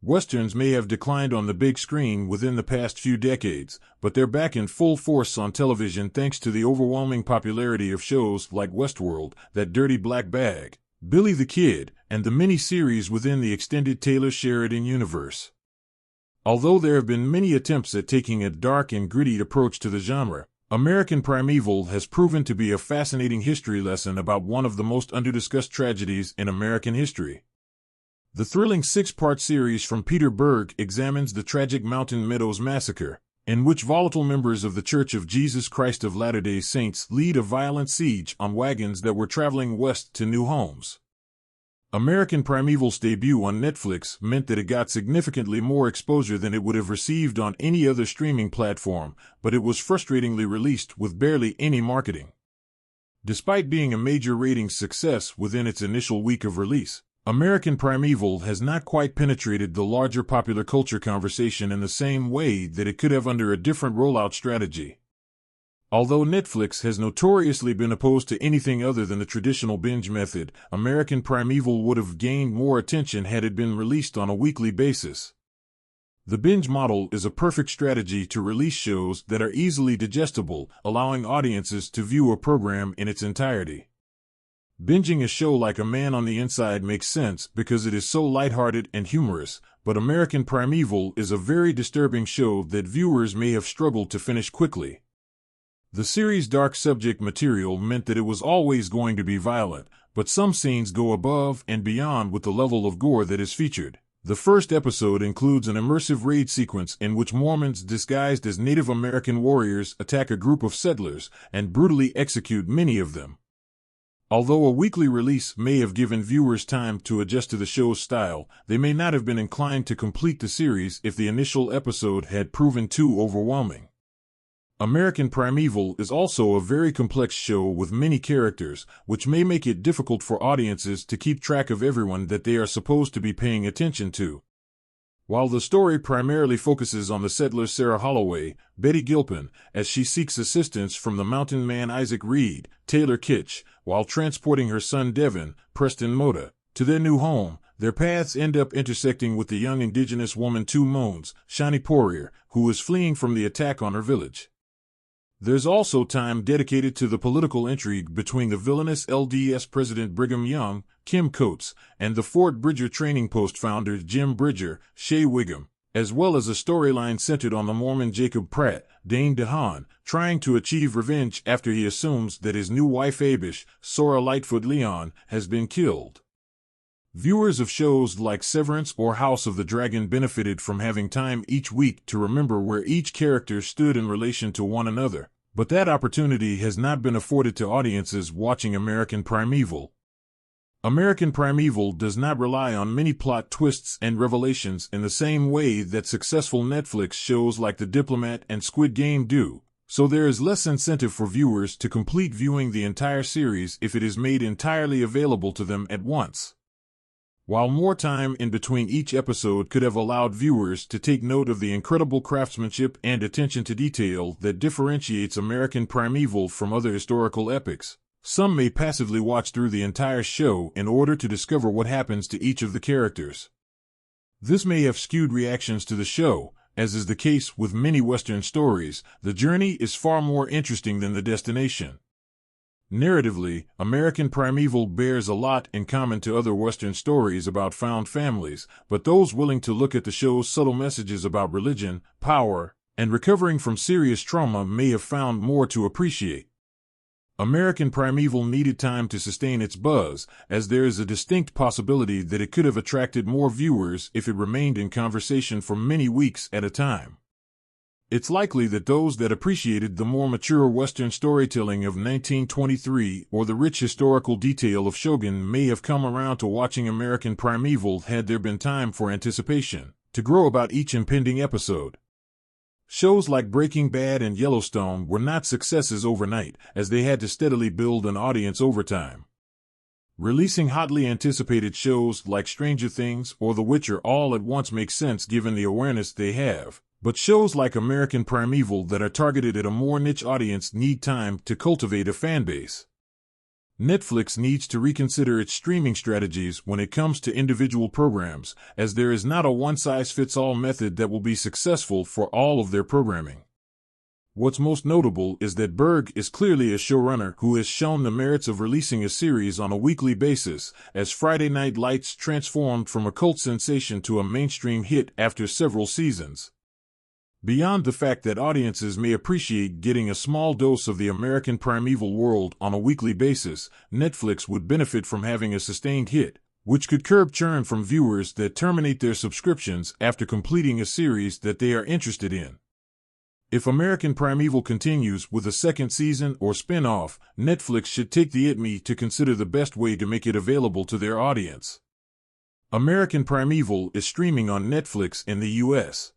Westerns may have declined on the big screen within the past few decades, but they're back in full force on television thanks to the overwhelming popularity of shows like Westworld, That Dirty Black Bag, Billy the Kid, and the mini-series within the extended Taylor Sheridan universe. Although there have been many attempts at taking a dark and gritty approach to the genre, American Primeval has proven to be a fascinating history lesson about one of the most underdiscussed tragedies in American history. The thrilling six-part series from Peter Berg examines the tragic Mountain Meadows Massacre, in which volatile members of the Church of Jesus Christ of Latter-day Saints lead a violent siege on wagons that were traveling west to new homes. American Primeval's debut on Netflix meant that it got significantly more exposure than it would have received on any other streaming platform, but it was frustratingly released with barely any marketing. Despite being a major ratings success within its initial week of release, American Primeval has not quite penetrated the larger popular culture conversation in the same way that it could have under a different rollout strategy. Although Netflix has notoriously been opposed to anything other than the traditional binge method, American Primeval would have gained more attention had it been released on a weekly basis. The binge model is a perfect strategy to release shows that are easily digestible, allowing audiences to view a program in its entirety. Binging a show like A Man on the Inside makes sense because it is so lighthearted and humorous, but American Primeval is a very disturbing show that viewers may have struggled to finish quickly. The series' dark subject material meant that it was always going to be violent, but some scenes go above and beyond with the level of gore that is featured. The first episode includes an immersive raid sequence in which Mormons disguised as Native American warriors attack a group of settlers and brutally execute many of them. Although a weekly release may have given viewers time to adjust to the show's style, they may not have been inclined to complete the series if the initial episode had proven too overwhelming. American Primeval is also a very complex show with many characters, which may make it difficult for audiences to keep track of everyone that they are supposed to be paying attention to. While the story primarily focuses on the settler Sarah Holloway, Betty Gilpin, as she seeks assistance from the mountain man Isaac Reed, Taylor Kitsch, while transporting her son Devin, Preston Mota, to their new home, their paths end up intersecting with the young indigenous woman Two Moons, Shani Poirier, who is fleeing from the attack on her village. There's also time dedicated to the political intrigue between the villainous LDS President Brigham Young, Kim Coates, and the Fort Bridger Training Post founder Jim Bridger, Shea Wiggum, as well as a storyline centered on the Mormon Jacob Pratt, Dane DeHaan, trying to achieve revenge after he assumes that his new wife Abish, Sora Lightfoot Leon, has been killed. Viewers of shows like Severance or House of the Dragon benefited from having time each week to remember where each character stood in relation to one another, but that opportunity has not been afforded to audiences watching American Primeval. American Primeval does not rely on many plot twists and revelations in the same way that successful Netflix shows like The Diplomat and Squid Game do, so there is less incentive for viewers to complete viewing the entire series if it is made entirely available to them at once. While more time in between each episode could have allowed viewers to take note of the incredible craftsmanship and attention to detail that differentiates American Primeval from other historical epics, some may passively watch through the entire show in order to discover what happens to each of the characters. This may have skewed reactions to the show. As is the case with many Western stories, the journey is far more interesting than the destination. Narratively, American Primeval bears a lot in common to other Western stories about found families, but those willing to look at the show's subtle messages about religion, power, and recovering from serious trauma may have found more to appreciate. American Primeval needed time to sustain its buzz, as there is a distinct possibility that it could have attracted more viewers if it remained in conversation for many weeks at a time. It's likely that those that appreciated the more mature Western storytelling of 1923 or the rich historical detail of Shogun may have come around to watching American Primeval had there been time for anticipation to grow about each impending episode. Shows like Breaking Bad and Yellowstone were not successes overnight, as they had to steadily build an audience over time. Releasing hotly anticipated shows like Stranger Things or The Witcher all at once makes sense given the awareness they have. But shows like American Primeval that are targeted at a more niche audience need time to cultivate a fanbase. Netflix needs to reconsider its streaming strategies when it comes to individual programs, as there is not a one-size-fits-all method that will be successful for all of their programming. What's most notable is that Berg is clearly a showrunner who has shown the merits of releasing a series on a weekly basis, as Friday Night Lights transformed from a cult sensation to a mainstream hit after several seasons. Beyond the fact that audiences may appreciate getting a small dose of the American Primeval world on a weekly basis, Netflix would benefit from having a sustained hit, which could curb churn from viewers that terminate their subscriptions after completing a series that they are interested in. If American Primeval continues with a second season or spin-off, Netflix should take the ITME to consider the best way to make it available to their audience. American Primeval is streaming on Netflix in the US.